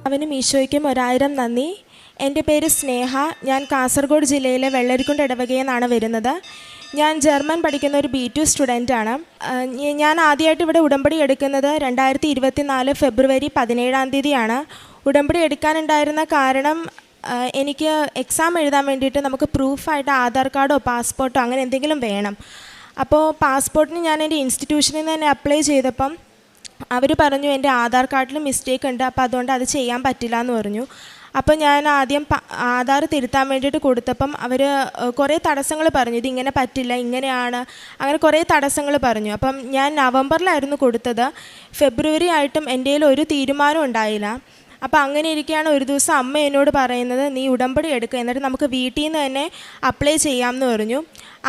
അവനും ഈശോയ്ക്കും 1000 നന്ദി. എൻ്റെ പേര് സ്നേഹ. ഞാൻ കാസർഗോഡ് ജില്ലയിലെ വെള്ളരിക്കുണ്ട് ഇടവകയിൽ നിന്നാണ് വരുന്നത്. ഞാൻ ജർമ്മൻ പഠിക്കുന്ന ഒരു B2 സ്റ്റുഡൻ്റാണ്. ഞാൻ ആദ്യമായിട്ട് ഇവിടെ ഉടമ്പടി എടുക്കുന്നത് 2024 ഫെബ്രുവരി 17 ഉടമ്പടി എടുക്കാനുണ്ടായിരുന്ന കാരണം എനിക്ക് എക്സാം എഴുതാൻ വേണ്ടിയിട്ട് നമുക്ക് പ്രൂഫായിട്ട് ആധാർ കാർഡോ പാസ്പോർട്ടോ അങ്ങനെ എന്തെങ്കിലും വേണം. അപ്പോൾ പാസ്പോർട്ടിന് ഞാൻ എൻ്റെ ഇൻസ്റ്റിറ്റ്യൂഷനിൽ നിന്ന് തന്നെ അപ്ലൈ ചെയ്തപ്പം അവർ പറഞ്ഞു എൻ്റെ ആധാർ കാർഡിൽ മിസ്റ്റേക്ക് ഉണ്ട്, അപ്പോൾ അതുകൊണ്ട് അത് ചെയ്യാൻ പറ്റില്ല എന്ന് പറഞ്ഞു. അപ്പോൾ ഞാൻ ആദ്യം ആധാർ തിരുത്താൻ വേണ്ടിയിട്ട് കൊടുത്തപ്പം അവർ കുറേ തടസ്സങ്ങൾ പറഞ്ഞു, ഇതിങ്ങനെ പറ്റില്ല, ഇങ്ങനെയാണ്, അങ്ങനെ കുറേ തടസ്സങ്ങൾ പറഞ്ഞു. അപ്പം ഞാൻ നവംബറിലായിരുന്നു കൊടുത്തത്. ഫെബ്രുവരി ആയിട്ടും എൻ്റെ കയ്യിൽ ഒരു തീരുമാനം ഉണ്ടായില്ല. അപ്പോൾ അങ്ങനെ ഇരിക്കുകയാണ് ഒരു ദിവസം അമ്മ എന്നോട് പറയുന്നത്, നീ ഉടമ്പടി എടുക്കുക, എന്നിട്ട് നമുക്ക് വീട്ടിൽ നിന്ന് തന്നെ അപ്ലൈ ചെയ്യാമെന്ന് പറഞ്ഞു.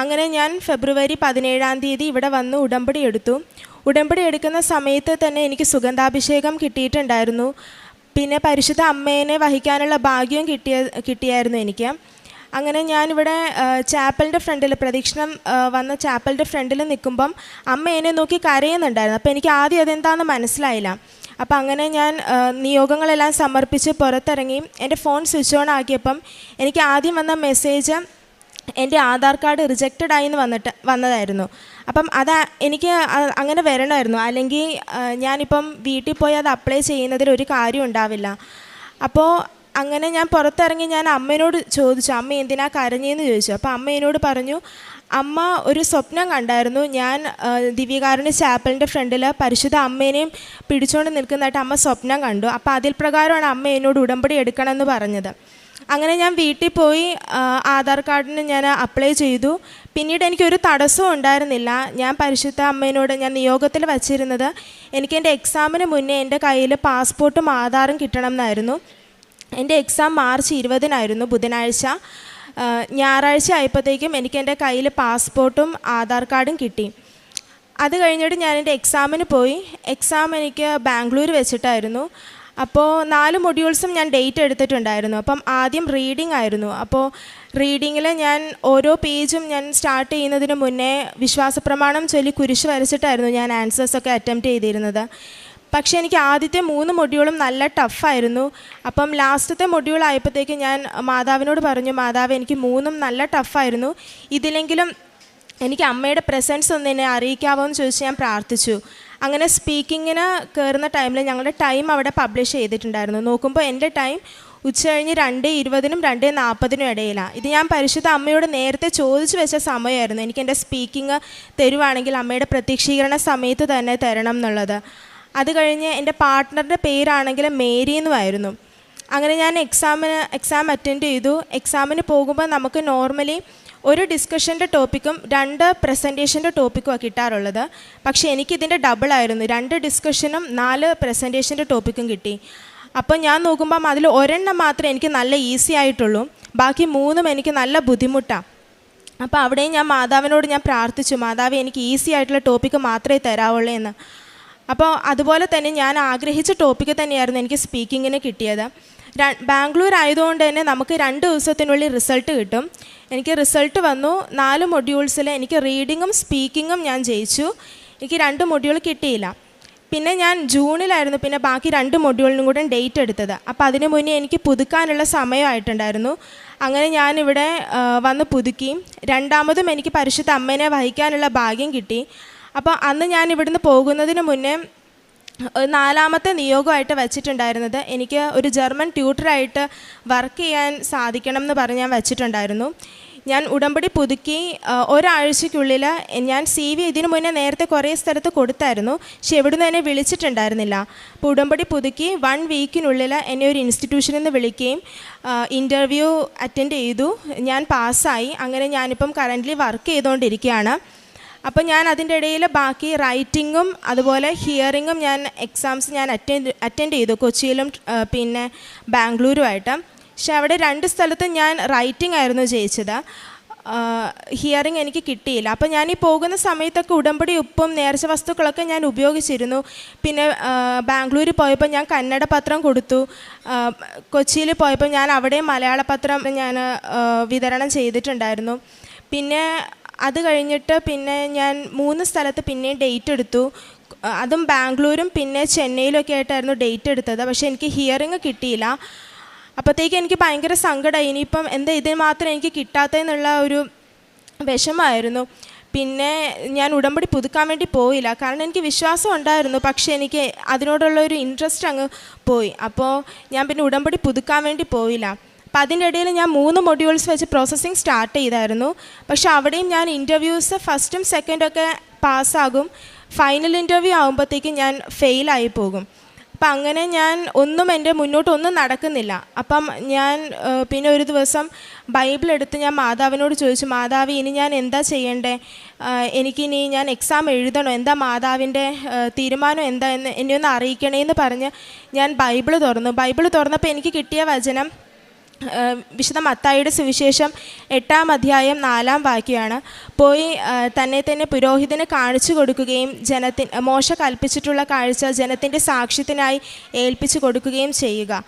അങ്ങനെ ഞാൻ ഫെബ്രുവരി 17 ഇവിടെ വന്ന് ഉടമ്പടി എടുത്തു. ഉടമ്പടി എടുക്കുന്ന സമയത്ത് തന്നെ എനിക്ക് സുഗന്ധാഭിഷേകം കിട്ടിയിട്ടുണ്ടായിരുന്നു. പിന്നെ പരിശുദ്ധ അമ്മേനെ വഹിക്കാനുള്ള ഭാഗ്യവും കിട്ടിയായിരുന്നു എനിക്ക്. അങ്ങനെ ഞാനിവിടെ ചാപ്പലിൻ്റെ ഫ്രണ്ടിൽ പ്രദക്ഷിണം വന്ന ചാപ്പലിൻ്റെ ഫ്രണ്ടിൽ നിൽക്കുമ്പം അമ്മ എന്നെ നോക്കി കരയുന്നുണ്ടായിരുന്നു. അപ്പോൾ എനിക്ക് ആദ്യം അതെന്താണെന്ന് മനസ്സിലായില്ല. അപ്പോൾ അങ്ങനെ ഞാൻ നിയോഗങ്ങളെല്ലാം സമർപ്പിച്ച് പുറത്തിറങ്ങി എൻ്റെ ഫോൺ സ്വിച്ച് ഓൺ ആക്കിയപ്പം എനിക്ക് ആദ്യം വന്ന മെസ്സേജ് എൻ്റെ ആധാർ കാർഡ് റിജക്റ്റഡ് ആയി എന്ന് വന്നതായിരുന്നു. അപ്പം എനിക്ക് അങ്ങനെ വരണമായിരുന്നു, അല്ലെങ്കിൽ ഞാനിപ്പം വീട്ടിൽ പോയി അത് അപ്ലൈ ചെയ്യുന്നതിൽ ഒരു കാര്യം ഉണ്ടാവില്ല. അപ്പോൾ അങ്ങനെ ഞാൻ പുറത്തിറങ്ങി ഞാൻ അമ്മേനോട് ചോദിച്ചു, അമ്മ എന്തിനാ കരഞ്ഞെന്ന് ചോദിച്ചു. അപ്പോൾ അമ്മ എന്നോട് പറഞ്ഞു, അമ്മ ഒരു സ്വപ്നം കണ്ടായിരുന്നു, ഞാൻ ദിവ്യകാരുണ്യ ചാപ്പലിൻ്റെ ഫ്രണ്ടിൽ പരിശുദ്ധ അമ്മേനെയും പിടിച്ചുകൊണ്ട് നിൽക്കുന്നതായിട്ട് അമ്മ സ്വപ്നം കണ്ടു. അപ്പോൾ അതിൽ പ്രകാരമാണ് അമ്മ എന്നോട് ഉടമ്പടി എടുക്കണമെന്ന് പറഞ്ഞത്. അങ്ങനെ ഞാൻ വീട്ടിൽ പോയി ആധാർ കാർഡിന് ഞാൻ അപ്ലൈ ചെയ്തു. പിന്നീട് എനിക്കൊരു തടസ്സവും ഉണ്ടായിരുന്നില്ല. ഞാൻ പരിശുദ്ധ അമ്മേനോട് ഞാൻ നിയോഗത്തിൽ വച്ചിരുന്നത് എനിക്ക് എൻ്റെ എക്സാമിന് മുന്നേ എൻ്റെ കയ്യിൽ പാസ്പോർട്ടും ആധാറും കിട്ടണം എന്നായിരുന്നു. എൻ്റെ എക്സാം മാർച്ച് 20 ബുധനാഴ്ച. ഞായറാഴ്ച ആയപ്പോഴത്തേക്കും എനിക്ക് എൻ്റെ കയ്യിൽ പാസ്പോർട്ടും ആധാർ കാർഡും കിട്ടി. അത് കഴിഞ്ഞിട്ട് ഞാൻ എൻ്റെ എക്സാമിന് പോയി. എക്സാം എനിക്ക് ബാംഗ്ലൂർ വെച്ചിട്ടായിരുന്നു. അപ്പോൾ 4 മൊഡ്യൂൾസും ഞാൻ ഡേറ്റ് എടുത്തിട്ടുണ്ടായിരുന്നു. അപ്പം ആദ്യം റീഡിംഗ് ആയിരുന്നു. അപ്പോൾ റീഡിങ്ങിൽ ഞാൻ ഓരോ പേജും ഞാൻ സ്റ്റാർട്ട് ചെയ്യുന്നതിന് മുന്നേ വിശ്വാസപ്രമാണം ചൊല്ലി കുരിശ് വരച്ചിട്ടായിരുന്നു ഞാൻ ആൻസേഴ്സൊക്കെ അറ്റംപ്റ്റ് ചെയ്തിരുന്നത്. പക്ഷേ എനിക്ക് ആദ്യത്തെ 3 മൊഡ്യൂളും നല്ല ടഫായിരുന്നു. അപ്പം ലാസ്റ്റത്തെ മൊഡ്യൂൾ ആയപ്പോഴത്തേക്ക് ഞാൻ മാതാവിനോട് പറഞ്ഞു, മാതാവ് എനിക്ക് 3ഉം നല്ല ടഫായിരുന്നു, ഇതിലെങ്കിലും എനിക്ക് അമ്മയുടെ പ്രസൻസ് ഒന്ന് എന്നെ അറിയിക്കാവോ എന്ന് ചോദിച്ച് ഞാൻ പ്രാർത്ഥിച്ചു. അങ്ങനെ സ്പീക്കിങ്ങിന് കയറുന്ന ടൈമിൽ ഞങ്ങളുടെ ടൈം അവിടെ പബ്ലിഷ് ചെയ്തിട്ടുണ്ടായിരുന്നു. നോക്കുമ്പോൾ എൻ്റെ ടൈം ഉച്ചകഴിഞ്ഞ് 2:20 2:40 ഇടയിലാണ്. ഇത് ഞാൻ പരിശുദ്ധ അമ്മയോട് നേരത്തെ ചോദിച്ചു വെച്ച സമയമായിരുന്നു, എനിക്ക് എൻ്റെ സ്പീക്കിങ് തരുവാണെങ്കിൽ അമ്മയുടെ പ്രത്യക്ഷീകരണ സമയത്ത് തന്നെ തരണം എന്നുള്ളത്. അത് കഴിഞ്ഞ് എൻ്റെ പാർട്ട്ണറുടെ പേരാണെങ്കിൽ മേരി എന്നുമായിരുന്നു. അങ്ങനെ ഞാൻ എക്സാം അറ്റൻഡ് ചെയ്തു. എക്സാമിന് പോകുമ്പോൾ നമുക്ക് നോർമലി ഒരു ഡിസ്കഷൻ്റെ ടോപ്പിക്കും 2 പ്രസൻറ്റേഷൻ്റെ ടോപ്പിക്കുമാണ് കിട്ടാറുള്ളത്. പക്ഷേ എനിക്കിതിൻ്റെ ഡബിളായിരുന്നു, 2 ഡിസ്കഷനും 4 പ്രസൻറ്റേഷൻ്റെ ടോപ്പിക്കും കിട്ടി. അപ്പോൾ ഞാൻ നോക്കുമ്പം അതിൽ ഒരെണ്ണം മാത്രമേ എനിക്ക് നല്ല ഈസി ആയിട്ടുള്ളൂ, ബാക്കി 3ഉം എനിക്ക് നല്ല ബുദ്ധിമുട്ടാണ്. അപ്പോൾ അവിടെയും ഞാൻ മാതാവിനോട് ഞാൻ പ്രാർത്ഥിച്ചു, മാതാവ് എനിക്ക് ഈസി ആയിട്ടുള്ള ടോപ്പിക്ക് മാത്രമേ തരാവുള്ളൂ എന്ന്. അപ്പോൾ അതുപോലെ തന്നെ ഞാൻ ആഗ്രഹിച്ച ടോപ്പിക്ക് തന്നെയായിരുന്നു എനിക്ക് സ്പീക്കിങ്ങിന് കിട്ടിയത്. ബാംഗ്ലൂർ ആയതുകൊണ്ട് തന്നെ നമുക്ക് 2 ദിവസത്തിനുള്ളിൽ റിസൾട്ട് കിട്ടും. എനിക്ക് റിസൾട്ട് വന്നു. 4 മൊഡ്യൂൾസിൽ എനിക്ക് റീഡിങ്ങും സ്പീക്കിങ്ങും ഞാൻ ജയിച്ചു. എനിക്ക് 2 മൊഡ്യൂൾ കിട്ടിയില്ല. പിന്നെ ഞാൻ ജൂണിലായിരുന്നു പിന്നെ ബാക്കി 2 മൊഡ്യൂളിനും കൂടെ ഡേറ്റ് എടുത്തത്. അപ്പോൾ അതിന് മുന്നേ എനിക്ക് പുതുക്കാനുള്ള സമയമായിട്ടുണ്ടായിരുന്നു. അങ്ങനെ ഞാനിവിടെ വന്ന് പുതുക്കി. രണ്ടാമതും എനിക്ക് പരിശുദ്ധ അമ്മേനെ വഹിക്കാനുള്ള ഭാഗ്യം കിട്ടി. അപ്പോൾ അന്ന് ഞാൻ ഇവിടുന്ന് പോകുന്നതിന് മുന്നേ 4ാമത്തെ നിയോഗമായിട്ട് വച്ചിട്ടുണ്ടായിരുന്നത് എനിക്ക് ഒരു ജർമ്മൻ ട്യൂട്ടറായിട്ട് വർക്ക് ചെയ്യാൻ സാധിക്കണം എന്ന് പറഞ്ഞ് ഞാൻ വച്ചിട്ടുണ്ടായിരുന്നു. ഞാൻ ഉടമ്പടി പുതുക്കി ഒരാഴ്ചയ്ക്കുള്ളിൽ ഞാൻ CV ഇതിനു മുന്നേ നേരത്തെ കുറേ സ്ഥലത്ത് കൊടുത്തായിരുന്നു, പക്ഷെ എവിടുന്ന് എന്നെ വിളിച്ചിട്ടുണ്ടായിരുന്നില്ല. അപ്പോൾ ഉടമ്പടി പുതുക്കി 1 വീക്കിനുള്ളിൽ എന്നെ ഒരു ഇൻസ്റ്റിറ്റ്യൂഷനിൽ നിന്ന് വിളിക്കുകയും ഇൻ്റർവ്യൂ അറ്റൻഡ് ചെയ്തു. ഞാൻ പാസ്സായി. അങ്ങനെ ഞാനിപ്പം കറൻ്റ്ലി വർക്ക് ചെയ്തുകൊണ്ടിരിക്കുകയാണ്. അപ്പോൾ ഞാൻ അതിൻ്റെ ഇടയിൽ ബാക്കി റൈറ്റിങ്ങും അതുപോലെ ഹിയറിങ്ങും എക്സാംസ് ഞാൻ അറ്റൻഡ് ചെയ്തു, കൊച്ചിയിലും പിന്നെ ബാംഗ്ലൂരുമായിട്ട്. പക്ഷെ അവിടെ 2 സ്ഥലത്തും ഞാൻ റൈറ്റിംഗ് ആയിരുന്നു ജയിച്ചത്, ഹിയറിങ് എനിക്ക് കിട്ടിയില്ല. അപ്പോൾ ഞാൻ ഈ പോകുന്ന സമയത്തൊക്കെ ഉടമ്പടി ഉപ്പും നേർച്ച വസ്തുക്കളൊക്കെ ഞാൻ ഉപയോഗിച്ചിരുന്നു. പിന്നെ ബാംഗ്ലൂരിൽ പോയപ്പോൾ ഞാൻ കന്നഡ പത്രം കൊടുത്തു. കൊച്ചിയിൽ പോയപ്പോൾ ഞാൻ അവിടെ മലയാള പത്രം ഞാൻ വിതരണം ചെയ്തിട്ടുണ്ടായിരുന്നു. പിന്നെ അത് കഴിഞ്ഞിട്ട് പിന്നെ ഞാൻ 3 സ്ഥലത്ത് പിന്നെയും ഡേറ്റ് എടുത്തു. അതും ബാംഗ്ലൂരും പിന്നെ ചെന്നൈയിലൊക്കെ ആയിട്ടായിരുന്നു ഡേറ്റ് എടുത്തത്. പക്ഷേ എനിക്ക് ഹിയറിങ് കിട്ടിയില്ല. അപ്പോഴത്തേക്ക് എനിക്ക് ഭയങ്കര സങ്കടമായി, ഇനിയിപ്പം എന്താ ഇതിന് മാത്രം എനിക്ക് കിട്ടാത്തതെന്നുള്ള ഒരു വിഷമമായിരുന്നു. പിന്നെ ഞാൻ ഉടമ്പടി പുതുക്കാൻ വേണ്ടി പോയില്ല, കാരണം എനിക്ക് വിശ്വാസം ഉണ്ടായിരുന്നു, പക്ഷേ എനിക്ക് അതിനോടുള്ള ഒരു ഇൻട്രസ്റ്റ് അങ്ങ് പോയി. അപ്പോൾ ഞാൻ പിന്നെ ഉടമ്പടി പുതുക്കാൻ വേണ്ടി പോയില്ല. അപ്പം അതിൻ്റെ ഇടയിൽ ഞാൻ 3 മൊഡ്യൂൾസ് വെച്ച് പ്രോസസ്സിങ് സ്റ്റാർട്ട് ചെയ്തായിരുന്നു. പക്ഷേ അവിടെയും ഞാൻ ഇൻ്റർവ്യൂസ് ഫസ്റ്റും സെക്കൻഡൊക്കെ പാസ്സാകും, ഫൈനൽ ഇൻ്റർവ്യൂ ആകുമ്പോഴത്തേക്കും ഞാൻ ഫെയിലായി പോകും. അപ്പം അങ്ങനെ ഞാൻ എൻ്റെ മുന്നോട്ടൊന്നും നടക്കുന്നില്ല. അപ്പം ഞാൻ പിന്നെ ഒരു ദിവസം ബൈബിൾ എടുത്ത് ഞാൻ മാതാവിനോട് ചോദിച്ചു, മാതാവ് ഇനി ഞാൻ എന്താ ചെയ്യണ്ടേ, എനിക്കിനി ഞാൻ എക്സാം എഴുതണോ, എന്താ മാതാവിൻ്റെ തീരുമാനം എന്താ എന്ന് എന്നെ ഒന്ന് അറിയിക്കണേന്ന് പറഞ്ഞ് ഞാൻ ബൈബിൾ തുറന്നപ്പോൾ എനിക്ക് കിട്ടിയ വചനം വിശുദ്ധ മത്തായിയുടെ സുവിശേഷം 8-ാം അധ്യായം 4-ാം വാക്യമാണ്. പോയി തന്നെ പുരോഹിതന് കാണിച്ചു കൊടുക്കുകയും മോശ കൽപ്പിച്ചിട്ടുള്ള കാഴ്ച ജനത്തിൻ്റെ സാക്ഷ്യത്തിനായി ഏൽപ്പിച്ചു കൊടുക്കുകയും ചെയ്യുക.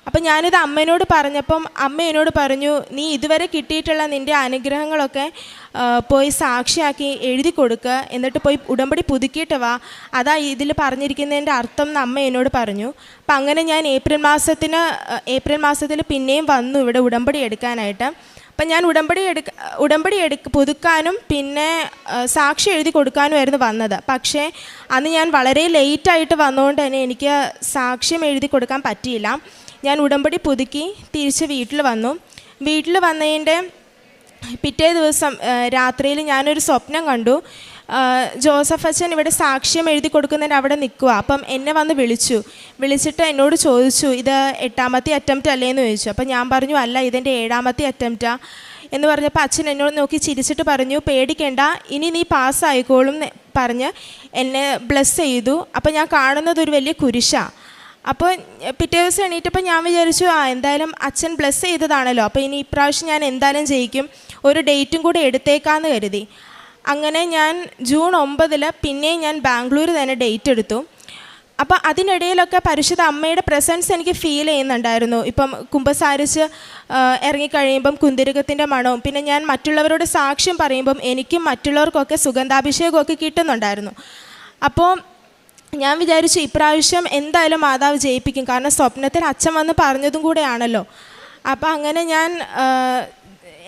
അപ്പം ഞാനിത് അമ്മേനോട് പറഞ്ഞപ്പം അമ്മ എന്നോട് പറഞ്ഞു, നീ ഇതുവരെ കിട്ടിയിട്ടുള്ള നിൻ്റെ അനുഗ്രഹങ്ങളൊക്കെ പോയി സാക്ഷിയാക്കി എഴുതി കൊടുക്കുക, എന്നിട്ട് പോയി ഉടമ്പടി പുതുക്കിയിട്ട് വാ, അതാ ഇതിൽ പറഞ്ഞിരിക്കുന്നതിൻ്റെ അർത്ഥം എന്ന് അമ്മ എന്നോട് പറഞ്ഞു. അപ്പം അങ്ങനെ ഞാൻ ഏപ്രിൽ മാസത്തിൽ പിന്നെയും വന്നു ഇവിടെ ഉടമ്പടി എടുക്കാനായിട്ട്. അപ്പം ഞാൻ ഉടമ്പടി പുതുക്കാനും പിന്നെ സാക്ഷി എഴുതി കൊടുക്കാനുമായിരുന്നു വന്നത്. പക്ഷേ അന്ന് ഞാൻ വളരെ ലേറ്റായിട്ട് വന്നതുകൊണ്ട് തന്നെ എനിക്ക് സാക്ഷ്യം എഴുതി കൊടുക്കാൻ പറ്റിയില്ല. ഞാൻ ഉടമ്പടി പുതുക്കി തിരിച്ച് വീട്ടിൽ വന്നതിൻ്റെ പിറ്റേ ദിവസം രാത്രിയിൽ ഞാനൊരു സ്വപ്നം കണ്ടു. ജോസഫ് അച്ഛൻ ഇവിടെ സാക്ഷ്യം എഴുതി കൊടുക്കുന്നതിന് അവിടെ നിൽക്കുക. അപ്പം എന്നെ വന്ന് വിളിച്ചിട്ട് എന്നോട് ചോദിച്ചു, ഇത് 8ാമത്തെ അറ്റംപ്റ്റ് അല്ലേന്ന് ചോദിച്ചു. അപ്പം ഞാൻ പറഞ്ഞു, അല്ല, ഇതെൻ്റെ 7ാമത്തെ അറ്റംപ്റ്റാണ് എന്ന് പറഞ്ഞപ്പോൾ അച്ഛൻ എന്നോട് നോക്കി ചിരിച്ചിട്ട് പറഞ്ഞു, പേടിക്കേണ്ട, ഇനി നീ പാസ്സായിക്കോളും എന്ന് പറഞ്ഞ് എന്നെ ബ്ലെസ് ചെയ്തു. അപ്പം ഞാൻ കാണുന്നത് ഒരു വലിയ കുരിശാണ്. അപ്പോൾ പിറ്റേ ദിവസം എണീറ്റപ്പോൾ ഞാൻ വിചാരിച്ചു, എന്തായാലും അച്ഛൻ ബ്ലെസ് ചെയ്തതാണല്ലോ, അപ്പോൾ ഇനി ഇപ്രാവശ്യം ഞാൻ എന്തായാലും ജയിക്കും, ഒരു ഡേറ്റും കൂടി എടുത്തേക്കാമെന്ന് കരുതി. അങ്ങനെ ഞാൻ ജൂൺ 9 പിന്നെയും ഞാൻ ബാംഗ്ലൂർ തന്നെ ഡേറ്റ് എടുത്തു. അപ്പോൾ അതിനിടയിലൊക്കെ പരിശുദ്ധ അമ്മയുടെ പ്രസൻസ് എനിക്ക് ഫീൽ ചെയ്യുന്നുണ്ടായിരുന്നു. ഇപ്പം കുമ്പസാരിച്ച് ഇറങ്ങിക്കഴിയുമ്പം കുന്തിരുകത്തിൻ്റെ മണവും പിന്നെ ഞാൻ മറ്റുള്ളവരോട് സാക്ഷ്യം പറയുമ്പം എനിക്കും മറ്റുള്ളവർക്കൊക്കെ സുഗന്ധാഭിഷേകമൊക്കെ കിട്ടുന്നുണ്ടായിരുന്നു. അപ്പോൾ ഞാൻ വിചാരിച്ചു ഇപ്രാവശ്യം എന്തായാലും മാതാവ് ജയിപ്പിക്കും, കാരണം സ്വപ്നത്തിൽ അച്ഛൻ വന്ന് പറഞ്ഞതും കൂടെയാണല്ലോ. അപ്പോൾ അങ്ങനെ ഞാൻ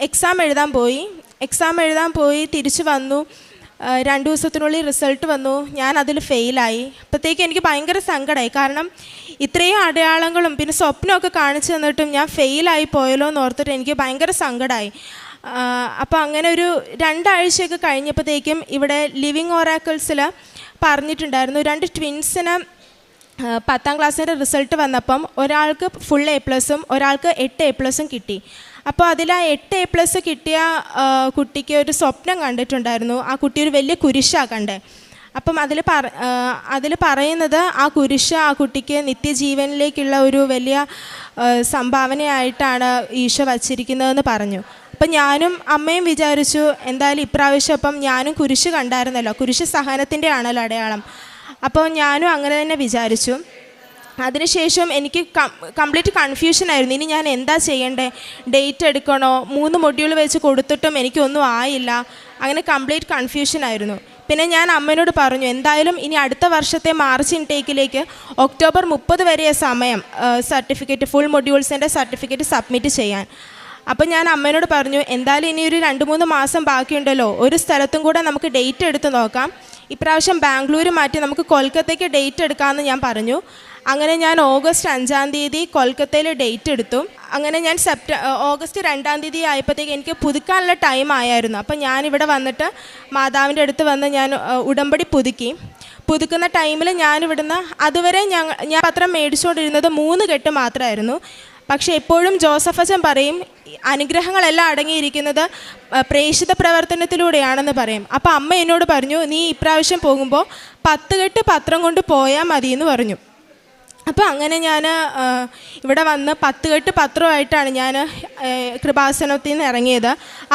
എക്സാം എഴുതാൻ പോയി തിരിച്ചു വന്നു. 2 ദിവസത്തിനുള്ളിൽ റിസൾട്ട് വന്നു. ഞാൻ അതിൽ ഫെയിലായി. അപ്പോഴത്തേക്ക് എനിക്ക് ഭയങ്കര സങ്കടമായി, കാരണം ഇത്രയും അടയാളങ്ങളും പിന്നെ സ്വപ്നമൊക്കെ കാണിച്ചു തന്നിട്ടും ഞാൻ ഫെയിലായി പോയല്ലോ എന്ന് ഓർത്തിട്ട് എനിക്ക് ഭയങ്കര സങ്കടമായി. അപ്പോൾ അങ്ങനെ ഒരു 2 ആഴ്ചയൊക്കെ കഴിഞ്ഞപ്പോഴത്തേക്കും ഇവിടെ ലിവിങ് ഒറാക്കിൾസിൽ പറഞ്ഞിട്ടുണ്ടായിരുന്നു, 2 ട്വിൻസിന് 10ാം ക്ലാസ്സിൻ്റെ റിസൾട്ട് വന്നപ്പം ഒരാൾക്ക് ഫുൾ A+ഉം ഒരാൾക്ക് 8 A+ഉം കിട്ടി. അപ്പോൾ അതിൽ ആ 8 A+ കിട്ടിയ കുട്ടിക്ക് ഒരു സ്വപ്നം കണ്ടിട്ടുണ്ടായിരുന്നു. ആ കുട്ടി ഒരു വലിയ കുരിശാണ് കണ്ടേ. അപ്പം അതിൽ പറയുന്നത് ആ കുരിശ് ആ കുട്ടിക്ക് നിത്യജീവനിലേക്കുള്ള ഒരു വലിയ സംഭാവനയായിട്ടാണ് ഈശോ വച്ചിരിക്കുന്നതെന്ന് പറഞ്ഞു. അപ്പം ഞാനും അമ്മയും വിചാരിച്ചു, എന്തായാലും ഇപ്രാവശ്യം അപ്പം ഞാനും കുരിശ് കണ്ടായിരുന്നല്ലോ, കുരിശ് സഹനത്തിൻ്റെ ആണല്ലോ അടയാളം. അപ്പോൾ ഞാനും അങ്ങനെ തന്നെ വിചാരിച്ചു. അതിനുശേഷം എനിക്ക് കംപ്ലീറ്റ് കൺഫ്യൂഷനായിരുന്നു, ഇനി ഞാൻ എന്താ ചെയ്യണ്ടേ, ഡേറ്റ് എടുക്കണോ, 3 മൊഡ്യൂൾ വെച്ച് കൊടുത്തിട്ടും എനിക്കൊന്നും ആയില്ല, അങ്ങനെ കംപ്ലീറ്റ് കൺഫ്യൂഷനായിരുന്നു. പിന്നെ ഞാൻ അമ്മേനോട് പറഞ്ഞു, എന്തായാലും ഇനി അടുത്ത വർഷത്തെ മാർച്ച് ഇൻടേക്കിലേക്ക് ഒക്ടോബർ 30 വരെ സമയം സർട്ടിഫിക്കറ്റ് ഫുൾ മൊഡ്യൂൾസിൻ്റെ സർട്ടിഫിക്കറ്റ് സബ്മിറ്റ് ചെയ്യാൻ. അപ്പം ഞാൻ അമ്മേനോട് പറഞ്ഞു, എന്തായാലും ഇനി ഒരു 2-3 മാസം ബാക്കിയുണ്ടല്ലോ, ഒരു സ്ഥലത്തും കൂടെ നമുക്ക് ഡേറ്റ് എടുത്ത് നോക്കാം, ഇപ്രാവശ്യം ബാംഗ്ലൂർ മാറ്റി നമുക്ക് കൊൽക്കത്തയ്ക്ക് ഡേറ്റ് എടുക്കാമെന്ന് ഞാൻ പറഞ്ഞു. അങ്ങനെ ഞാൻ ഓഗസ്റ്റ് 5-ാം തീയതി കൊൽക്കത്തയിൽ ഡേറ്റ് എടുത്തു. അങ്ങനെ ഞാൻ ഓഗസ്റ്റ് 2-ാം തീയതി ആയപ്പോഴത്തേക്ക് എനിക്ക് പുതുക്കാനുള്ള ടൈം ആയിരുന്നു. അപ്പം ഞാനിവിടെ വന്നിട്ട് മാതാവിൻ്റെ അടുത്ത് വന്ന് ഞാൻ ഉടമ്പടി പുതുക്കുന്ന ടൈമിൽ ഞാനിവിടുന്ന് അതുവരെ ഞാൻ പത്രം മേടിച്ചുകൊണ്ടിരുന്നത് 3 കെട്ട് മാത്രമായിരുന്നു. പക്ഷേ എപ്പോഴും ജോസഫ് അച്ഛൻ പറയും, അനുഗ്രഹങ്ങളെല്ലാം അടങ്ങിയിരിക്കുന്നത് പ്രേക്ഷിത പ്രവർത്തനത്തിലൂടെയാണെന്ന് പറയും. അപ്പോൾ അമ്മ എന്നോട് പറഞ്ഞു, നീ ഇപ്രാവശ്യം പോകുമ്പോൾ 10 കെട്ട് പത്രം കൊണ്ട് പോയാൽ മതി എന്ന് പറഞ്ഞു. അപ്പോൾ അങ്ങനെ ഞാൻ ഇവിടെ വന്ന് 10 കെട്ട് പത്രമായിട്ടാണ് ഞാൻ കൃപാസനത്തിൽ നിന്ന് ഇറങ്ങിയത്.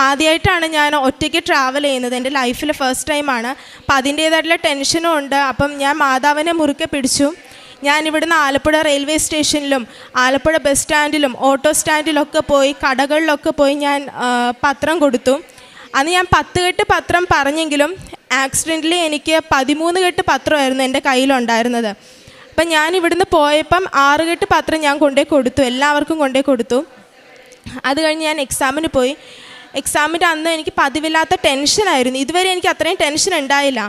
ആദ്യമായിട്ടാണ് ഞാൻ ഒറ്റയ്ക്ക് ട്രാവൽ ചെയ്യുന്നത്, എൻ്റെ ലൈഫിൽ ഫസ്റ്റ് ടൈമാണ്. അപ്പം അതിൻ്റേതായിട്ടുള്ള ടെൻഷനും ഉണ്ട്. അപ്പം ഞാൻ മാതാവിനെ മുറുക്കെ പിടിച്ചു. ഞാൻ ഇവിടുന്ന് ആലപ്പുഴ റെയിൽവേ സ്റ്റേഷനിലും ആലപ്പുഴ ബസ് സ്റ്റാൻഡിലും ഓട്ടോ സ്റ്റാൻഡിലൊക്കെ പോയി കടകളിലൊക്കെ പോയി ഞാൻ പത്രം കൊടുത്തു. അന്ന് ഞാൻ 10 കെട്ട് പത്രം പറഞ്ഞെങ്കിലും ആക്സിഡൻ്റലി എനിക്ക് 13 കെട്ട് പത്രമായിരുന്നു എൻ്റെ കയ്യിലുണ്ടായിരുന്നത്. അപ്പം ഞാൻ ഇവിടുന്ന് പോയപ്പം 6 കെട്ട് പത്രം ഞാൻ കൊണ്ടുപോയി കൊടുത്തു, എല്ലാവർക്കും കൊണ്ടുപോയി കൊടുത്തു. അത് കഴിഞ്ഞ് ഞാൻ എക്സാമിന് പോയി. എക്സാമിൻ്റെ അന്ന് എനിക്ക് പതിവില്ലാത്ത ടെൻഷനായിരുന്നു. ഇതുവരെ എനിക്ക് അത്രയും ടെൻഷൻ ഉണ്ടായില്ല,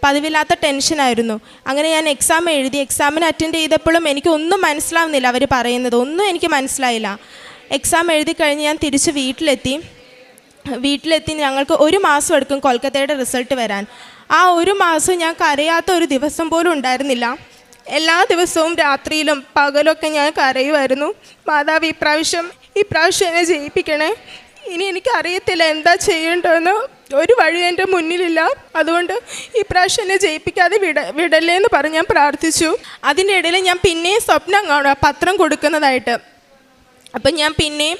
പതിവില്ലാത്ത ടെൻഷനായിരുന്നു. അങ്ങനെ ഞാൻ എക്സാം എഴുതി. എക്സാമിന് അറ്റൻഡ് ചെയ്തപ്പോഴും എനിക്കൊന്നും മനസ്സിലാവുന്നില്ല, അവർ പറയുന്നത് ഒന്നും എനിക്ക് മനസ്സിലായില്ല. എക്സാം എഴുതി കഴിഞ്ഞ് ഞാൻ തിരിച്ച് വീട്ടിലെത്തി ഞങ്ങൾക്ക് 1 മാസം എടുക്കും കൊൽക്കത്തയുടെ റിസൾട്ട് വരാൻ. ആ 1 മാസം ഞാൻ കരയാത്ത ഒരു ദിവസം പോലും ഉണ്ടായിരുന്നില്ല. എല്ലാ ദിവസവും രാത്രിയിലും പകലൊക്കെ ഞാൻ കരയുമായിരുന്നു. മാതാവ് ഇപ്രാവശ്യം എന്നെ ജയിപ്പിക്കണേ, ഇനി എനിക്കറിയത്തില്ല എന്താ ചെയ്യേണ്ടതെന്ന്, ഒരു വഴി എൻ്റെ മുന്നിലില്ല, അതുകൊണ്ട് ഇപ്രാവശ്യം എന്നെ ജയിപ്പിക്കാതെ വിടല്ലേ എന്ന് പറഞ്ഞ് ഞാൻ പ്രാർത്ഥിച്ചു. അതിൻ്റെ ഇടയിൽ ഞാൻ പിന്നെയും സ്വപ്നം കാണുക പത്രം കൊടുക്കുന്നതായിട്ട്. അപ്പം ഞാൻ പിന്നെയും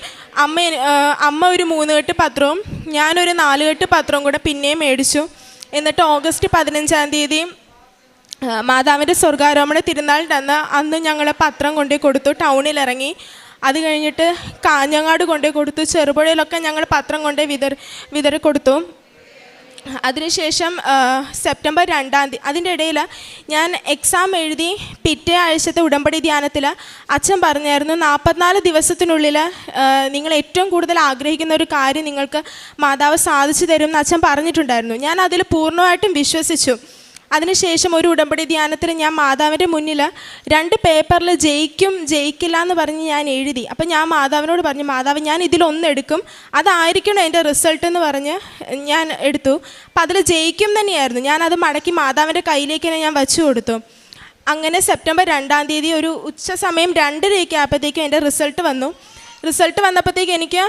അമ്മ ഒരു 3 കെട്ട് പത്രവും ഞാനൊരു 4 കെട്ട് പത്രവും കൂടെ പിന്നെയും മേടിച്ചു. എന്നിട്ട് ഓഗസ്റ്റ് 15-ാം തീയതി മാതാവിൻ്റെ സ്വർഗാരോപണ തിരുനാളിൻ്റെ അന്ന് ഞങ്ങൾ പത്രം കൊണ്ടുപോയി കൊടുത്തു, ടൗണിലിറങ്ങി. അത് കഴിഞ്ഞിട്ട് കാഞ്ഞങ്ങാട് കൊണ്ടുപോയി കൊടുത്തു, ചെറുപുഴയിലൊക്കെ ഞങ്ങൾ പത്രം കൊണ്ടുപോയി വിതറി കൊടുത്തു. അതിനുശേഷം സെപ്റ്റംബർ 2-ാം തീയതി അതിൻ്റെ ഇടയിൽ ഞാൻ എക്സാം എഴുതി പിറ്റേ ആഴ്ചത്തെ ഉടമ്പടി ധ്യാനത്തിൽ അച്ഛൻ പറഞ്ഞായിരുന്നു, 44 ദിവസത്തിനുള്ളിൽ നിങ്ങൾ ഏറ്റവും കൂടുതൽ ആഗ്രഹിക്കുന്ന ഒരു കാര്യം നിങ്ങൾക്ക് മാതാവ് സാധിച്ചു തരും എന്ന് അച്ഛൻ പറഞ്ഞിട്ടുണ്ടായിരുന്നു. ഞാൻ അതിൽ പൂർണ്ണമായിട്ടും വിശ്വസിച്ചു. അതിനുശേഷം ഒരു ഉടമ്പടി ധ്യാനത്തിൽ ഞാൻ മാതാവിൻ്റെ മുന്നിൽ 2 പേപ്പറിൽ ജയിക്കില്ല എന്ന് പറഞ്ഞ് ഞാൻ എഴുതി. അപ്പം ഞാൻ മാതാവിനോട് പറഞ്ഞു, മാതാവ് ഞാൻ ഇതിലൊന്നെടുക്കും, അതായിരിക്കണം എൻ്റെ റിസൾട്ട് എന്ന് പറഞ്ഞ് ഞാൻ എടുത്തു. അപ്പം അതിൽ ജയിക്കും തന്നെയായിരുന്നു. ഞാനത് മടക്കി മാതാവിൻ്റെ കയ്യിലേക്ക് തന്നെ ഞാൻ വച്ചു കൊടുത്തു. അങ്ങനെ സെപ്റ്റംബർ 2-ാം തീയതി ഒരു ഉച്ച സമയം 2:30 ആയപ്പോഴത്തേക്കും എൻ്റെ റിസൾട്ട് വന്നു. റിസൾട്ട് വന്നപ്പോഴത്തേക്ക് എനിക്ക്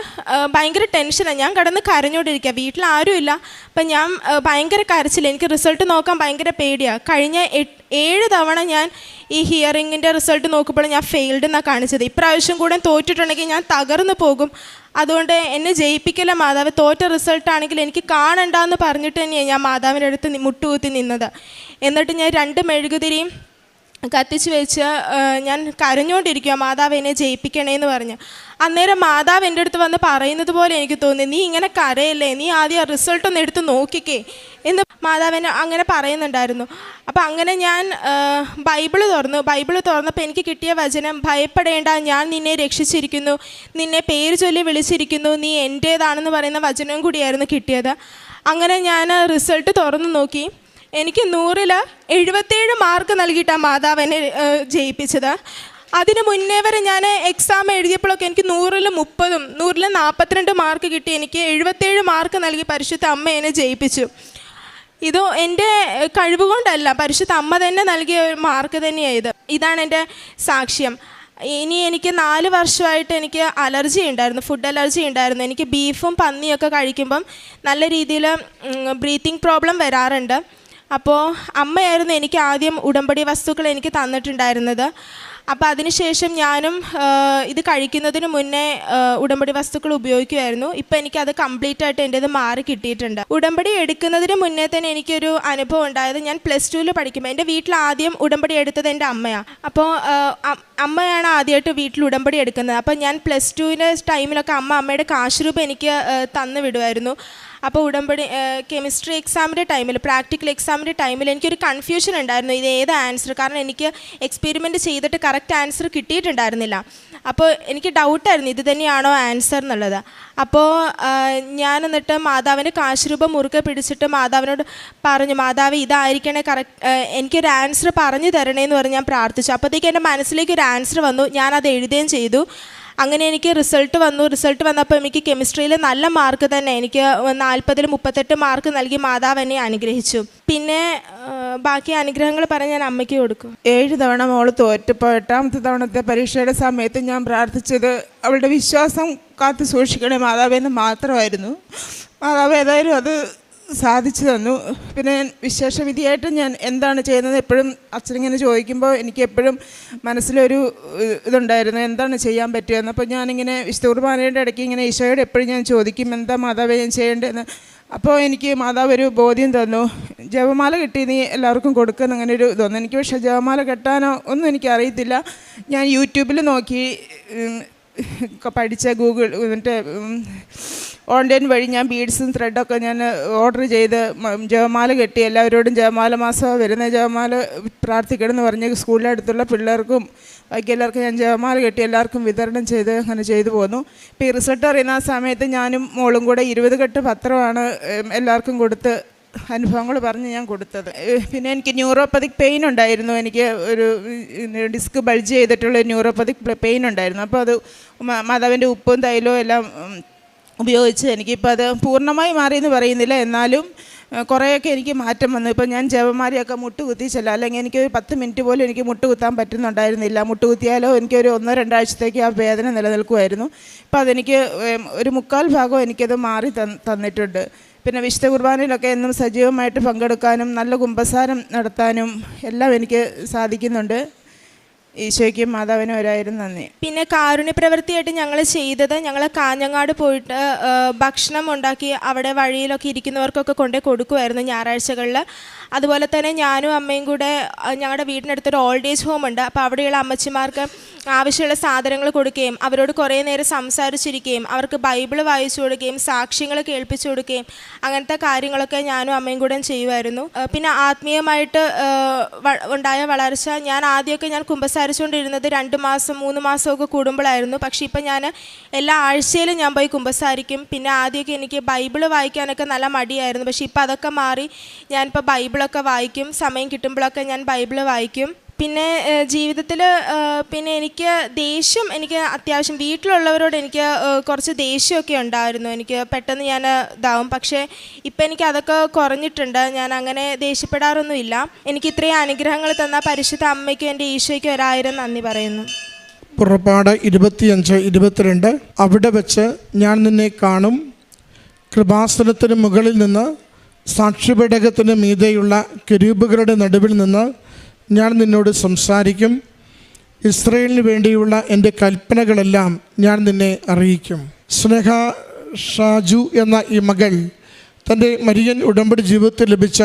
ഭയങ്കര ടെൻഷനാണ്. ഞാൻ കിടന്ന് കരഞ്ഞുകൊണ്ടിരിക്കുക, വീട്ടിൽ ആരുമില്ല. അപ്പം ഞാൻ ഭയങ്കര കരച്ചില്ല, എനിക്ക് റിസൾട്ട് നോക്കാൻ ഭയങ്കര പേടിയാണ്. കഴിഞ്ഞ 7 തവണ ഞാൻ ഈ ഹിയറിങ്ങിൻ്റെ റിസൾട്ട് നോക്കുമ്പോൾ ഞാൻ ഫെയിൽഡ് എന്നാണ് കാണിച്ചത്. ഇപ്രാവശ്യം കൂടെ തോറ്റിട്ടുണ്ടെങ്കിൽ ഞാൻ തകർന്നു പോകും, അതുകൊണ്ട് എന്നെ ജയിപ്പിക്കല മാതാവ്, തോറ്റ റിസൾട്ടാണെങ്കിൽ എനിക്ക് കാണണ്ടെന്ന് പറഞ്ഞിട്ട് തന്നെയാണ് ഞാൻ മാതാവിൻ്റെ അടുത്ത് മുട്ടുകുത്തി നിന്നത്. എന്നിട്ട് ഞാൻ 2 മെഴുകുതിരിയും കത്തിച്ച് വെച്ച് ഞാൻ കരഞ്ഞുകൊണ്ടിരിക്കുക, മാതാവ് എന്നെ ജയിപ്പിക്കണേന്ന് പറഞ്ഞ്. അന്നേരം മാതാവ് എൻ്റെ അടുത്ത് വന്ന് പറയുന്നത് പോലെ എനിക്ക് തോന്നി, നീ ഇങ്ങനെ കരയല്ലേ, നീ ആദ്യം റിസൾട്ടൊന്ന് എടുത്ത് നോക്കിക്കേ എന്ന് മാതാവിനെ അങ്ങനെ പറയുന്നുണ്ടായിരുന്നു. അപ്പം അങ്ങനെ ഞാൻ ബൈബിള് തുറന്നപ്പോൾ എനിക്ക് കിട്ടിയ വചനം, ഭയപ്പെടേണ്ട, ഞാൻ നിന്നെ രക്ഷിച്ചിരിക്കുന്നു, നിന്നെ പേര് ചൊല്ലി വിളിച്ചിരിക്കുന്നു, നീ എൻ്റേതാണെന്ന് പറയുന്ന വചനവും കൂടിയായിരുന്നു കിട്ടിയത്. അങ്ങനെ ഞാൻ റിസൾട്ട് തുറന്നു നോക്കി. എനിക്ക് 100-ൽ 77 മാർക്ക് നൽകിയിട്ടാണ് മാതാവ് എന്നെ ജയിപ്പിച്ചത്. അതിന് മുന്നേ വരെ ഞാൻ എക്സാം എഴുതിയപ്പോഴൊക്കെ എനിക്ക് 100-ൽ 30, 100-ൽ 42 മാർക്ക് കിട്ടി. എനിക്ക് 77 മാർക്ക് നൽകി പരിശുദ്ധ അമ്മ എന്നെ ജയിപ്പിച്ചു. ഇത് എൻ്റെ കഴിവ് കൊണ്ടല്ല, പരിശുദ്ധ അമ്മ തന്നെ നൽകിയ മാർക്ക് തന്നെയാണ്. ഇതാണ് എൻ്റെ സാക്ഷ്യം. ഇനി എനിക്ക് 4 വർഷമായിട്ട് എനിക്ക് അലർജി ഉണ്ടായിരുന്നു, ഫുഡ് അലർജി ഉണ്ടായിരുന്നു. എനിക്ക് ബീഫും പന്നിയൊക്കെ കഴിക്കുമ്പം നല്ല രീതിയിൽ ബ്രീത്തിങ് പ്രോബ്ലം വരാറുണ്ട്. അപ്പോൾ അമ്മയായിരുന്നു എനിക്ക് ആദ്യം ഉടമ്പടി വസ്തുക്കൾ എനിക്ക് തന്നിട്ടുണ്ടായിരുന്നത്. അപ്പോൾ അതിനുശേഷം ഞാനും ഇത് കഴിക്കുന്നതിന് മുന്നേ ഉടമ്പടി വസ്തുക്കൾ ഉപയോഗിക്കുമായിരുന്നു. ഇപ്പോൾ എനിക്കത് കംപ്ലീറ്റ് ആയിട്ട് എൻ്റേത് മാറി കിട്ടിയിട്ടുണ്ട്. ഉടമ്പടി എടുക്കുന്നതിന് മുന്നേ തന്നെ എനിക്കൊരു അനുഭവം ഉണ്ടായത്, ഞാൻ +2-ൽ പഠിക്കുമ്പോൾ എൻ്റെ വീട്ടിൽ ആദ്യം ഉടമ്പടി എടുത്തത് എൻ്റെ അമ്മയാണ്. അപ്പോൾ അമ്മയാണ് ആദ്യമായിട്ട് വീട്ടിൽ ഉടമ്പടി എടുക്കുന്നത്. അപ്പോൾ ഞാൻ +2-ൻ്റെ ടൈമിലൊക്കെ അമ്മയുടെ കാശ് രൂപ എനിക്ക് തന്നു വിടുമായിരുന്നു. അപ്പോൾ ഉടമ്പടി കെമിസ്ട്രി എക്സാമിൻ്റെ ടൈമിൽ, പ്രാക്ടിക്കൽ എക്സാമിൻ്റെ ടൈമിൽ എനിക്കൊരു കൺഫ്യൂഷൻ ഉണ്ടായിരുന്നു, ഇത് ഏത് ആൻസർ, കാരണം എനിക്ക് എക്സ്പെരിമെൻറ്റ് ചെയ്തിട്ട് കറക്റ്റ് ആൻസർ കിട്ടിയിട്ടുണ്ടായിരുന്നില്ല. അപ്പോൾ എനിക്ക് ഡൗട്ടായിരുന്നു ഇത് തന്നെയാണോ ആൻസർ എന്നുള്ളത്. അപ്പോൾ ഞാൻ എന്നിട്ട് മാതാവിൻ്റെ കാശ് രൂപ മുറുകെ പിടിച്ചിട്ട് മാതാവിനോട് പറഞ്ഞു, മാതാവ് ഇതായിരിക്കണേ കറക്റ്റ്, എനിക്കൊരു ആൻസർ പറഞ്ഞു തരണേന്ന് പറഞ്ഞ് ഞാൻ പ്രാർത്ഥിച്ചു. അപ്പോഴത്തേക്ക് എൻ്റെ മനസ്സിലേക്ക് ഒരു ആൻസർ വന്നു, ഞാനത് എഴുതുകയും ചെയ്തു. അങ്ങനെ എനിക്ക് റിസൾട്ട് വന്നപ്പോൾ എനിക്ക് കെമിസ്ട്രിയിൽ നല്ല മാർക്ക് തന്നെ, എനിക്ക് 40-ൽ 38 മാർക്ക് നൽകി മാതാവ് എന്നെ അനുഗ്രഹിച്ചു. പിന്നെ ബാക്കി അനുഗ്രഹങ്ങൾ പറഞ്ഞ് ഞാൻ അമ്മയ്ക്ക് കൊടുക്കും. 7 തവണ മോൾ തോറ്റപ്പോൾ 8ാമത്തെ തവണത്തെ പരീക്ഷയുടെ സമയത്ത് ഞാൻ പ്രാർത്ഥിച്ചത് അവളുടെ വിശ്വാസം കാത്തു സൂക്ഷിക്കണേ മാതാവെന്ന് മാത്രമായിരുന്നു. മാതാവ് ഏതായാലും അത് സാധിച്ചു തന്നു. പിന്നെ വിശേഷവിധിയായിട്ട് ഞാൻ എന്താണ് ചെയ്യുന്നത് എപ്പോഴും അച്ഛനിങ്ങനെ ചോദിക്കുമ്പോൾ എനിക്ക് എപ്പോഴും മനസ്സിലൊരു ഇതുണ്ടായിരുന്നു, എന്താണ് ചെയ്യാൻ പറ്റുമെന്ന്. അപ്പോൾ ഞാനിങ്ങനെ വിശുദ്ധ കുർബാനയുടെ ഇടയ്ക്ക് ഇങ്ങനെ ഈശോയോട് എപ്പോഴും ഞാൻ ചോദിക്കും, എന്താ മാതാവേ ഞാൻ ചെയ്യേണ്ടതെന്ന്. അപ്പോൾ എനിക്ക് മാതാവ് ഒരു ബോധ്യം തന്നു, ജപമാല കിട്ടി നീ എല്ലാവർക്കും കൊടുക്കുന്ന അങ്ങനെ ഒരു ഇതൊന്നും. എനിക്ക് പക്ഷേ ജപമാല കെട്ടാനോ ഒന്നും എനിക്കറിയത്തില്ല. ഞാൻ യൂട്യൂബിൽ നോക്കി പഠിച്ച ഗൂഗിൾ മറ്റേ ഓൺലൈൻ വഴി ഞാൻ ബീഡ്സും ത്രെഡൊക്കെ ഞാൻ ഓർഡർ ചെയ്ത് ജപമാല കെട്ടി. എല്ലാവരോടും ജപമാല മാസം വരുന്ന ജപമാല പ്രാർത്ഥിക്കണമെന്ന് പറഞ്ഞ് സ്കൂളിലെ അടുത്തുള്ള പിള്ളേർക്കും ബാക്കി എല്ലാവർക്കും ഞാൻ ജപമാല കെട്ടി എല്ലാവർക്കും വിതരണം ചെയ്ത് അങ്ങനെ ചെയ്തു പോന്നു. ഇപ്പോൾ ഈ റിസൾട്ട് അറിയുന്ന ആ സമയത്ത് ഞാനും മോളും കൂടെ 20 കെട്ട് പത്രമാണ് എല്ലാവർക്കും കൊടുത്ത് അനുഭവങ്ങൾ പറഞ്ഞ് ഞാൻ കൊടുത്തത്. പിന്നെ എനിക്ക് ന്യൂറോപ്പതിക് പെയിൻ ഉണ്ടായിരുന്നു. എനിക്ക് ഒരു ഡിസ്ക് ബൾജ് ചെയ്തിട്ടുള്ള ന്യൂറോപ്പതിക് പെയിൻ ഉണ്ടായിരുന്നു. അപ്പോൾ അത് മാതാവിൻ്റെ ഉപ്പും തൈലവും എല്ലാം ഉപയോഗിച്ച് എനിക്കിപ്പോൾ അത് പൂർണ്ണമായി മാറിയെന്ന് പറയുന്നില്ല, എന്നാലും കുറേയൊക്കെ എനിക്ക് മാറ്റം വന്നു. ഇപ്പോൾ ഞാൻ ജപമാലയൊക്കെ മുട്ടുകുത്തിച്ചല്ല, അല്ലെങ്കിൽ എനിക്ക് 10 മിനിറ്റ് പോലും എനിക്ക് മുട്ടുകുത്താൻ പറ്റുന്നുണ്ടായിരുന്നില്ല. മുട്ടുകുത്തിയാലോ എനിക്കൊരു 1-2 ആഴ്ചത്തേക്ക് ആ വേദന നിലനിൽക്കുമായിരുന്നു. ഇപ്പോൾ അതെനിക്ക് ഒരു 1/4 ഭാഗം എനിക്കത് മാറി തന്നിട്ടുണ്ട്. പിന്നെ വിശുദ്ധ കുർബാനയിലൊക്കെ എന്നും സജീവമായിട്ട് പങ്കെടുക്കാനും നല്ല കുമ്പസാരം നടത്താനും എല്ലാം എനിക്ക് സാധിക്കുന്നുണ്ട്. ഈശോയ്ക്കും മാതാവിനും ഒരായിരം നന്ദി. പിന്നെ കാരുണ്യ പ്രവൃത്തിയായിട്ട് ഞങ്ങൾ ചെയ്തത്, ഞങ്ങൾ കാഞ്ഞങ്ങാട് പോയിട്ട് ഭക്ഷണം ഉണ്ടാക്കി അവിടെ വഴിയിലൊക്കെ ഇരിക്കുന്നവർക്കൊക്കെ കൊണ്ടേ കൊടുക്കുമായിരുന്നു ഞായറാഴ്ചകളിൽ. അതുപോലെ തന്നെ ഞാനും അമ്മയും കൂടെ ഞങ്ങളുടെ വീടിനടുത്തൊരു ഓൾഡ് ഏജ് ഹോം ഉണ്ട്. അപ്പോൾ അവിടെയുള്ള അമ്മച്ചിമാർക്ക് ആവശ്യമുള്ള സാധനങ്ങൾ കൊടുക്കുകയും അവരോട് കുറേ നേരം സംസാരിച്ചിരിക്കുകയും അവർക്ക് ബൈബിൾ വായിച്ചു കൊടുക്കുകയും സാക്ഷ്യങ്ങൾ കേൾപ്പിച്ചു കൊടുക്കുകയും അങ്ങനത്തെ കാര്യങ്ങളൊക്കെ ഞാനും അമ്മയും കൂടെ ചെയ്യുമായിരുന്നു. പിന്നെ ആത്മീയമായിട്ട് ഉണ്ടായ വളർച്ച, ഞാൻ ആദ്യമൊക്കെ ഞാൻ കുമ്പസാരിച്ചുകൊണ്ടിരുന്നത് 2 മാസം 3 മാസമൊക്കെ കൂടുമ്പോഴായിരുന്നു. പക്ഷേ ഇപ്പം ഞാൻ എല്ലാ ആഴ്ചയിലും ഞാൻ പോയി കുമ്പസാരിക്കും. പിന്നെ ആദ്യമൊക്കെ എനിക്ക് ബൈബിൾ വായിക്കാനൊക്കെ നല്ല മടിയായിരുന്നു. പക്ഷേ ഇപ്പം അതൊക്കെ മാറി ഞാനിപ്പോൾ ബൈബിളൊക്കെ വായിക്കും. സമയം കിട്ടുമ്പോഴൊക്കെ ഞാൻ ബൈബിൾ വായിക്കും. പിന്നെ ജീവിതത്തിൽ പിന്നെ എനിക്ക് ദേഷ്യം, എനിക്ക് അത്യാവശ്യം വീട്ടിലുള്ളവരോട് എനിക്ക് കുറച്ച് ദേഷ്യമൊക്കെ ഉണ്ടായിരുന്നു. എനിക്ക് പെട്ടെന്ന് ഞാൻ ഇതാവും. പക്ഷേ ഇപ്പം എനിക്ക് അതൊക്കെ കുറഞ്ഞിട്ടുണ്ട്. ഞാൻ അങ്ങനെ ദേഷ്യപ്പെടാറൊന്നുമില്ല. എനിക്ക് ഇത്രയും അനുഗ്രഹങ്ങൾ തന്ന പരിശുദ്ധ അമ്മയ്ക്കും എൻ്റെ ഈശോയ്ക്കും ഒരായിരം നന്ദി പറയുന്നു. പുറപ്പാട് 25-22 അവിടെ വെച്ച് ഞാൻ നിന്നെ കാണും. കൃപാസനത്തിന് മുകളിൽ നിന്ന് സാക്ഷ്യപേടകത്തിന് മീതെയുള്ള കെരൂബുകളുടെ നടുവിൽ നിന്ന് ഞാൻ നിന്നോട് സംസാരിക്കും. ഇസ്രയേലിന് വേണ്ടിയുള്ള എൻ്റെ കൽപ്പനകളെല്ലാം ഞാൻ നിന്നെ അറിയിക്കും. സ്നേഹ ഷാജു എന്ന ഈ മകൾ തൻ്റെ മരിയൻ ഉടമ്പടി ജീവിതത്തിൽ ലഭിച്ച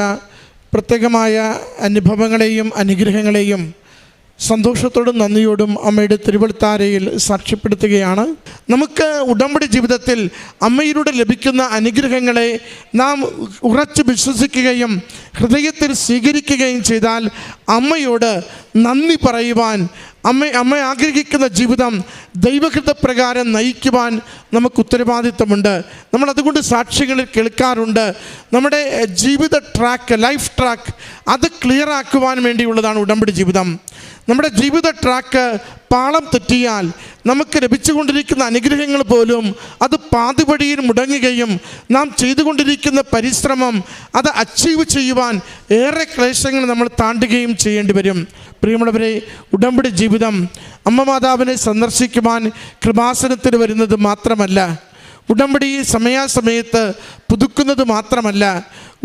പ്രത്യേകമായ അനുഭവങ്ങളെയും അനുഗ്രഹങ്ങളെയും സന്തോഷത്തോടും നന്ദിയോടും അമ്മയുടെ തിരുവൾത്താരയിൽ സാക്ഷ്യപ്പെടുത്തുകയാണ്. നമുക്ക് ഉടമ്പടി ജീവിതത്തിൽ അമ്മയിലൂടെ ലഭിക്കുന്ന അനുഗ്രഹങ്ങളെ നാം ഉറച്ചു വിശ്വസിക്കുകയും ഹൃദയത്തിൽ സ്വീകരിക്കുകയും ചെയ്താൽ അമ്മയോട് നന്ദി പറയുവാൻ, അമ്മ ആഗ്രഹിക്കുന്ന ജീവിതം ദൈവഹിതപ്രകാരം നയിക്കുവാൻ നമുക്ക് ഉത്തരവാദിത്തമുണ്ട്. നമ്മളതുകൊണ്ട് സാക്ഷ്യങ്ങളിൽ കേൾക്കാറുണ്ട്. നമ്മുടെ ജീവിത ട്രാക്ക്, ലൈഫ് ട്രാക്ക്, അത് ക്ലിയറാക്കുവാൻ വേണ്ടിയുള്ളതാണ് ഉടമ്പടി ജീവിതം. നമ്മുടെ ജീവിത ട്രാക്ക് പാളം തെറ്റിയാൽ നമുക്ക് ലഭിച്ചുകൊണ്ടിരിക്കുന്ന അനുഗ്രഹങ്ങൾ പോലും അത് പാതിവഴിയിൽ മുടങ്ങുകയും നാം ചെയ്തുകൊണ്ടിരിക്കുന്ന പരിശ്രമം അത് അച്ചീവ് ചെയ്യുവാൻ ഏറെ ക്ലേശങ്ങൾ നമ്മൾ താണ്ടുകയും ചെയ്യേണ്ടി വരും. പ്രിയമുള്ളവരെ, ഉടമ്പടി ജീവിതം അമ്മ മാതാവിനെ സന്ദർശിക്കുവാൻ കൃപാസനത്തിൽ വരുന്നത് മാത്രമല്ല, ഉടമ്പടി സമയാസമയത്ത് പുതുക്കുന്നത് മാത്രമല്ല,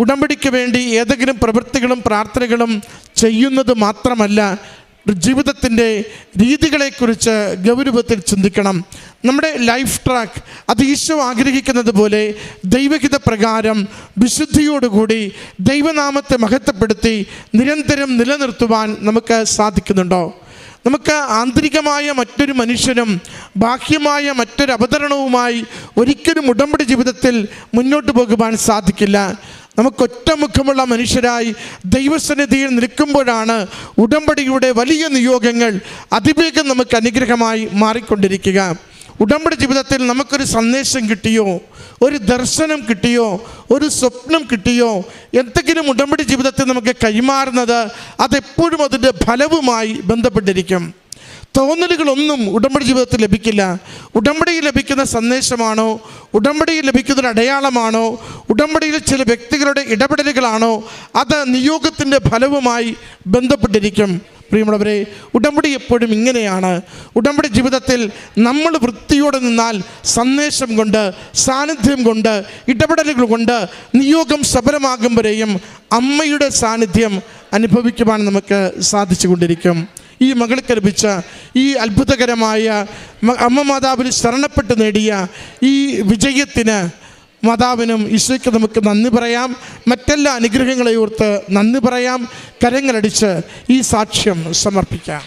ഉടമ്പടിക്ക് വേണ്ടി ഏതെങ്കിലും പ്രവൃത്തികളും പ്രാർത്ഥനകളും ചെയ്യുന്നത് മാത്രമല്ല, ജീവിതത്തിൻ്റെ രീതികളെക്കുറിച്ച് ഗൗരവത്തിൽ ചിന്തിക്കണം. നമ്മുടെ ലൈഫ് ട്രാക്ക് അത് ഈശോ ആഗ്രഹിക്കുന്നത് പോലെ ദൈവഹിത പ്രകാരം വിശുദ്ധിയോടുകൂടി ദൈവനാമത്തെ മഹത്വപ്പെടുത്തി നിരന്തരം നിലനിർത്തുവാൻ നമുക്ക് സാധിക്കുന്നുണ്ടോ? നമുക്ക് ആന്തരികമായ മറ്റൊരു മനുഷ്യനും ബാഹ്യമായ മറ്റൊരു അവതരണവുമായി ഒരിക്കലും ഉടമ്പടി ജീവിതത്തിൽ മുന്നോട്ട് പോകുവാൻ സാധിക്കില്ല. നമുക്ക് ഒറ്റമുഖമുള്ള മനുഷ്യരായി ദൈവസന്നിധിയിൽ നിൽക്കുമ്പോഴാണ് ഉടമ്പടിയുടെ വലിയ നിയോഗങ്ങൾ അതിവേഗം നമുക്ക് അനുഗ്രഹമായി മാറിക്കൊണ്ടിരിക്കുക. ഉടമ്പടി ജീവിതത്തിൽ നമുക്കൊരു സന്ദേശം കിട്ടിയോ, ഒരു ദർശനം കിട്ടിയോ, ഒരു സ്വപ്നം കിട്ടിയോ, എന്തെങ്കിലും ഉടമ്പടി ജീവിതത്തിൽ നമുക്ക് കൈമാറുന്നത് അതെപ്പോഴും അതിൻ്റെ ഫലവുമായി ബന്ധപ്പെട്ടിരിക്കും. തോന്നലുകളൊന്നും ഉടമ്പടി ജീവിതത്തിൽ ലഭിക്കില്ല. ഉടമ്പടിയിൽ ലഭിക്കുന്ന സന്ദേശമാണോ, ഉടമ്പടിയിൽ ലഭിക്കുന്നൊരു അടയാളമാണോ, ഉടമ്പടിയിൽ ചില വ്യക്തികളുടെ ഇടപെടലുകളാണോ, അത് നിയോഗത്തിൻ്റെ ഫലവുമായി ബന്ധപ്പെട്ടിരിക്കും. പ്രിയമുള്ളവരെ, ഉടമ്പടി എപ്പോഴും ഇങ്ങനെയാണ്. ഉടമ്പടി ജീവിതത്തിൽ നമ്മൾ വൃത്തിയോടെ നിന്നാൽ സന്ദേശം കൊണ്ട്, സാന്നിധ്യം കൊണ്ട്, ഇടപെടലുകൾ കൊണ്ട് നിയോഗം സഫലമാകും വരെയും അമ്മയുടെ സാന്നിധ്യം അനുഭവിക്കുവാൻ നമുക്ക് സാധിച്ചു കൊണ്ടിരിക്കും. ഈ മകൾക്ക് ലഭിച്ച ഈ അത്ഭുതകരമായ അമ്മ മാതാവിന് ശരണപ്പെട്ട് നേടിയ ഈ വിജയത്തിന് മാതാവിനും ഈശോയ്ക്ക് നമുക്ക് നന്ദി പറയാം. മറ്റെല്ലാ അനുഗ്രഹങ്ങളെ ഓർത്ത് നന്ദി പറയാം. കരങ്ങളടിച്ച് ഈ സാക്ഷ്യം സമർപ്പിക്കാം.